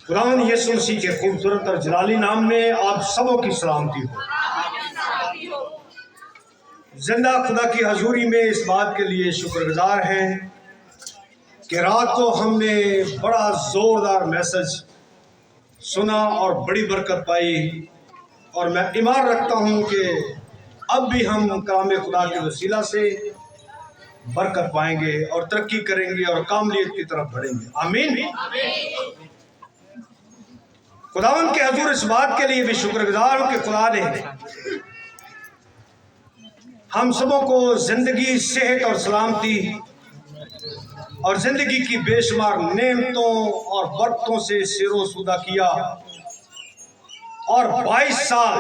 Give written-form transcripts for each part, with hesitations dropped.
खुदावंद यीशु मसीह के खूबसूरत और जलाली नाम में आप सबों की सलामती हो। जिंदा खुदा की हजूरी में इस बात के लिए शुक्रगुजार हैं कि रात को हमने बड़ा ज़ोरदार मैसेज सुना और बड़ी बरकत पाई, और मैं ईमान रखता हूँ कि अब भी हम कलाम खुदा के वसीला से बरकत पाएंगे और तरक्की करेंगे और कामलियत की तरफ बढ़ेंगे। आमीन। खुदावंद के हजूर इस बात के लिए भी शुक्रगुजार हूँ कि खुदा ने हम सबों को जिंदगी, सेहत और सलामती और जिंदगी की बेशुमार नेमतों और बरकतों से सिरोसूदा किया, और 22 साल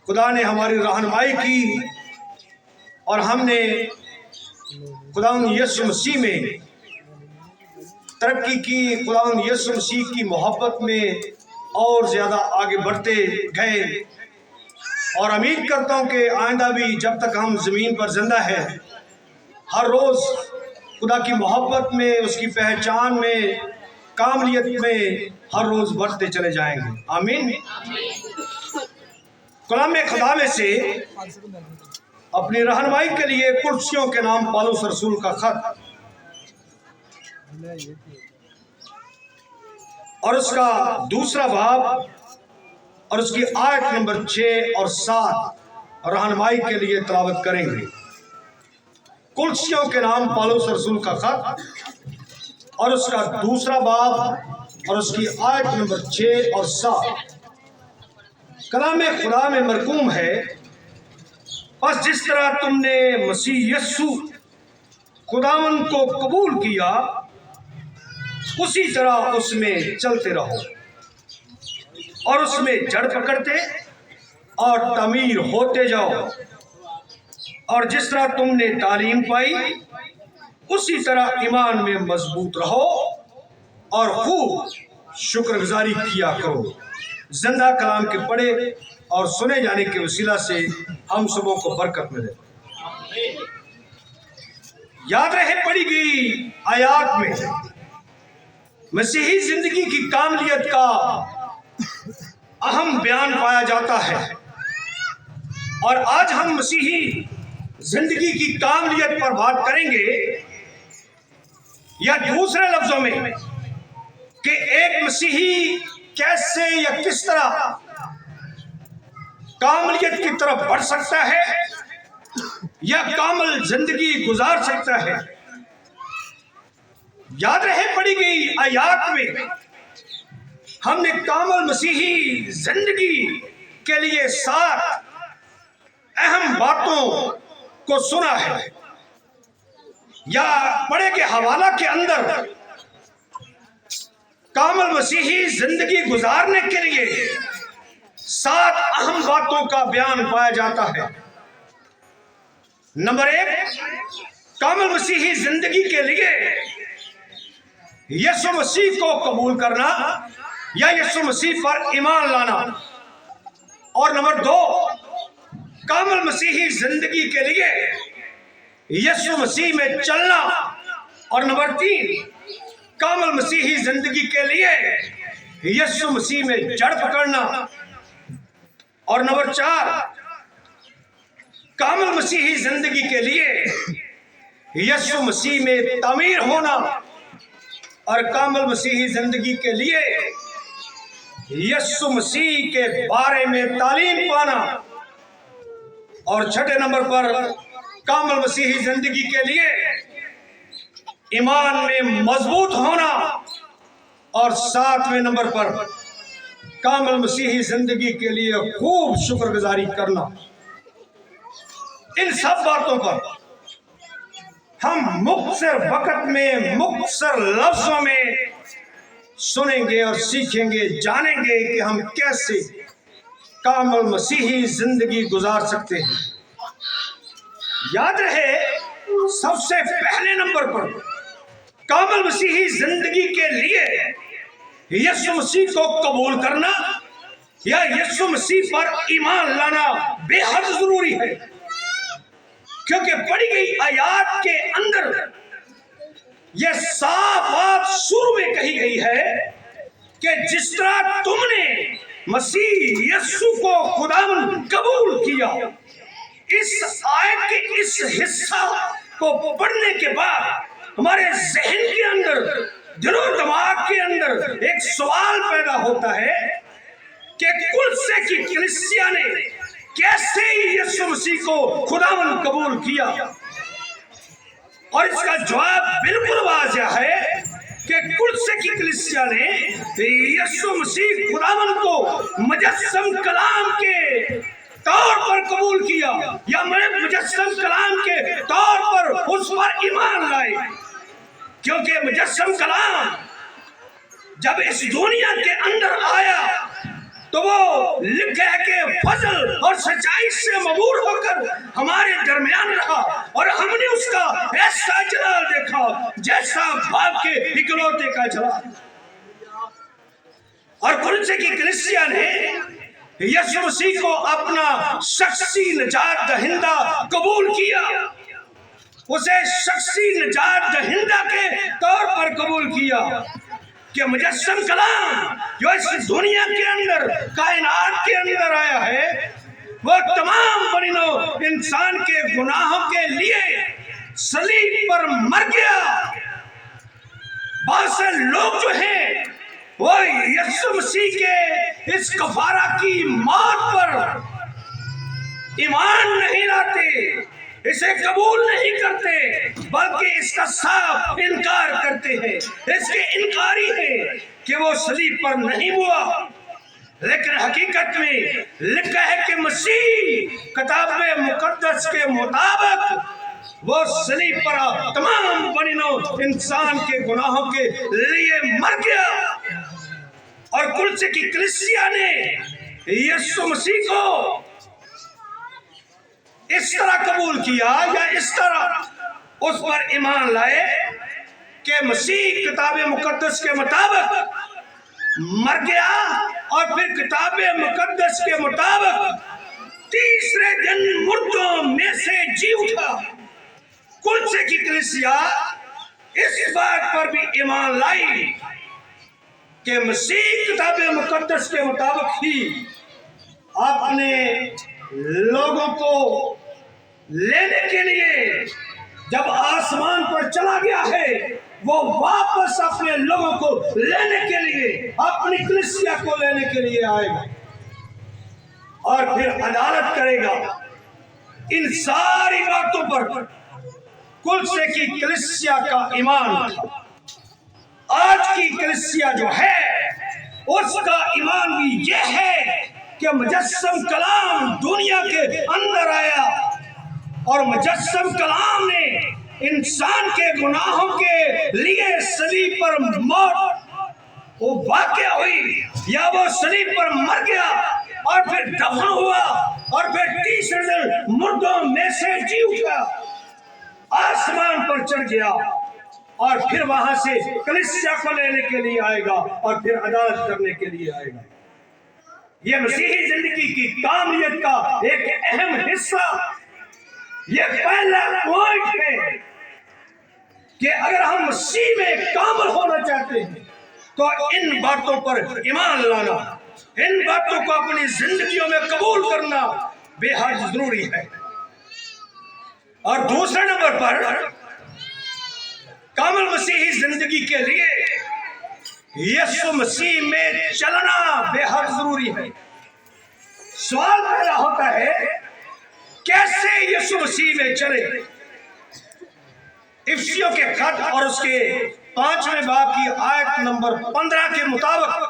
खुदा ने हमारी रहनुमाई की, और हमने खुदावंद यीशु मसीह में तरक्की की, खुदावंद यीशु मसीह की मोहब्बत में और ज़्यादा आगे बढ़ते गए। और उम्मीद करता हूँ कि आइंदा भी जब तक हम ज़मीन पर जिंदा है, हर रोज़ खुदा की मोहब्बत में, उसकी पहचान में, कामलियत में हर रोज़ बढ़ते चले जाएंगे। आमीन। कलाम खुदा में से अपनी रहनुमाई के लिए कुर्सियों के नाम पौलुस रसूल का खत और उसका दूसरा बाब और उसकी आयत नंबर 6 और 7 रहनुमाई के लिए तिलावत करेंगे। कुर्सियों के नाम पौलुस रसूल का खत और उसका दूसरा बाब और उसकी आयत नंबर 6 और 7 कलाम खुदा में मरकूम है। बस जिस तरह तुमने मसीह यस्सु खुदावंद को कबूल किया, उसी तरह उसमें चलते रहो और उसमें जड़ पकड़ते और तमीर होते जाओ, और जिस तरह तुमने तालीम पाई उसी तरह ईमान में मजबूत रहो और खूब शुक्रगुजारी किया करो। जिंदा कलाम के पढ़े और सुने जाने के वसीला से हम सबों को बरकत मिले। याद रहे पढ़ी गई आयात में मसीही जिंदगी की कामलियत का अहम बयान पाया जाता है, और आज हम मसीही जिंदगी की कामलियत पर बात करेंगे, या दूसरे लफ्जों में कि एक मसीही कैसे या किस तरह कामलियत की तरफ बढ़ सकता है या कामल जिंदगी गुजार सकता है। याद रहे पढ़ी गई आयात में हमने कामल मसीही जिंदगी के लिए 7 अहम बातों को सुना है, या पढ़े के हवाला के अंदर कामल मसीही जिंदगी गुजारने के लिए 7 अहम बातों का बयान पाया जाता है। नंबर 1, कामल मसीही जिंदगी के लिए यीशु मसीह को कबूल करना या यीशु मसीह पर ईमान लाना, और नंबर 2, कामल मसीही जिंदगी के लिए यीशु मसीह में चलना, और नंबर 3, कामल मसीही जिंदगी के लिए यीशु मसीह में जड़ पकड़ना, और नंबर 4, कामल मसीही जिंदगी के लिए यीशु मसीह में तामीर होना, और कामल मसीही जिंदगी के लिए यीशु मसीह के बारे में तालीम पाना, और छठे नंबर पर कामल मसीही जिंदगी के लिए ईमान में मजबूत होना, और 7वें नंबर पर कामल मसीही जिंदगी के लिए खूब शुक्रगुजारी करना। इन सब बातों पर हम मुख्तसर वक्त में, मुख्तसर लफ्जों में सुनेंगे और सीखेंगे, जानेंगे कि हम कैसे कामल मसीही जिंदगी गुजार सकते हैं। याद रहे सबसे पहले नंबर पर कामल मसीही जिंदगी के लिए यीशु मसीह को कबूल करना या यीशु मसीह पर ईमान लाना बेहद जरूरी है, क्योंकि पढ़ी गई आयात के अंदर یہ صاف بات شروع میں کہی گئی ہے کہ جس طرح تم نے مسیح یسوع کو خداوند قبول کیا، اس آیت کے اس حصہ کو پڑھنے کے بعد ہمارے ذہن کے اندر، دل و دماغ کے اندر ایک سوال پیدا ہوتا ہے کہ کلسے کی کلیسیا نے کیسے یسوع مسیح کو خداوند قبول کیا؟ اور اس کا جواب بالکل واضح ہے کہ کلسے کی کلیسیا نے یسوع مسیح خداوند کو مجسم کلام کے طور پر قبول کیا، یا مجسم کلام کے طور پر اس پر ایمان لائے، کیونکہ مجسم کلام جب اس دنیا کے اندر آیا تو وہ لکھا ہے کہ فضل اور سچائی سے مبعوث ہو کر ہمارے درمیان رہا، اور ہم نے اس کا ایسا جلال دیکھا جیسا باپ کے اکلوتے کا جلال۔ اور کلسے کی کلیسیا نے یسوع مسیح کو اپنا شخصی نجات دہندہ قبول کیا، اسے شخصی نجات دہندہ کے طور پر قبول کیا کہ مجسم کلام جو اس دنیا کے اندر، کائنات کے اندر آیا ہے، وہ تمام بنی نوع انسان کے گناہوں کے لیے صلیب پر مر گیا۔ بہت سے لوگ جو ہیں وہ یسوع مسیح کے اس کفارہ کی موت پر ایمان نہیں لاتے، اسے قبول نہیں کرتے، بلکہ اس کا صاف انکار کرتے ہیں، اس کے انکاری ہیں کہ وہ صلیب پر نہیں ہوا۔ لیکن حقیقت میں لکھا ہے کہ مسیح کتاب مقدس کے مطابق وہ صلیب پر تمام بنی نوع انسان کے گناہوں کے لیے مر گیا۔ اور کلسے کی کلیسیا نے یسوع مسیح کو اس طرح قبول کیا، یا اس طرح اس پر ایمان لائے کہ مسیح کتاب مقدس کے مطابق مر گیا، اور پھر کتاب مقدس کے مطابق تیسرے دن مردوں میں سے جی اٹھا۔ کلسے کی کلیسیا اس بات پر بھی ایمان لائی کہ مسیح کتاب مقدس کے مطابق ہی اپنے لوگوں کو لینے کے لیے جب آسمان پر چلا گیا ہے، وہ واپس اپنے لوگوں کو لینے کے لیے، اپنی کلیسیا کو لینے کے لیے آئے گا، اور پھر عدالت کرے گا۔ ان ساری باتوں پر کلسے کی کلیسیا کا ایمان تھا۔ آج کی کلیسیا جو ہے اس کا ایمان بھی یہ ہے کہ مجسم کلام دنیا کے اندر آیا، اور مجسم کلام نے انسان کے گناہوں کے لیے صلیب پر موت وہ واقع ہوئی، یا وہ صلیب پر مر گیا، اور پھر دفن ہوا، اور پھر تیسرے دن مردوں میں سے جی اٹھا، آسمان پر چڑھ گیا، اور پھر وہاں سے کلیسیا کو لینے کے لیے آئے گا، اور پھر عدالت کرنے کے لیے آئے گا۔ یہ مسیحی زندگی کی کامیت کا ایک اہم حصہ، یہ پہلا پوائنٹ ہے کہ اگر ہم مسیح میں کامل ہونا چاہتے ہیں تو ان باتوں پر ایمان لانا، ان باتوں کو اپنی زندگیوں میں قبول کرنا بے حد ضروری ہے۔ اور دوسرے نمبر پر کامل مسیحی زندگی کے لیے یسوع مسیح میں چلنا بے حد ضروری ہے۔ سوال پیدا ہوتا ہے کیسے یسوع مسیح میں چلے؟ افسیوں کے خط اور اس کے 5ویں باب کی آیت نمبر 15 کے مطابق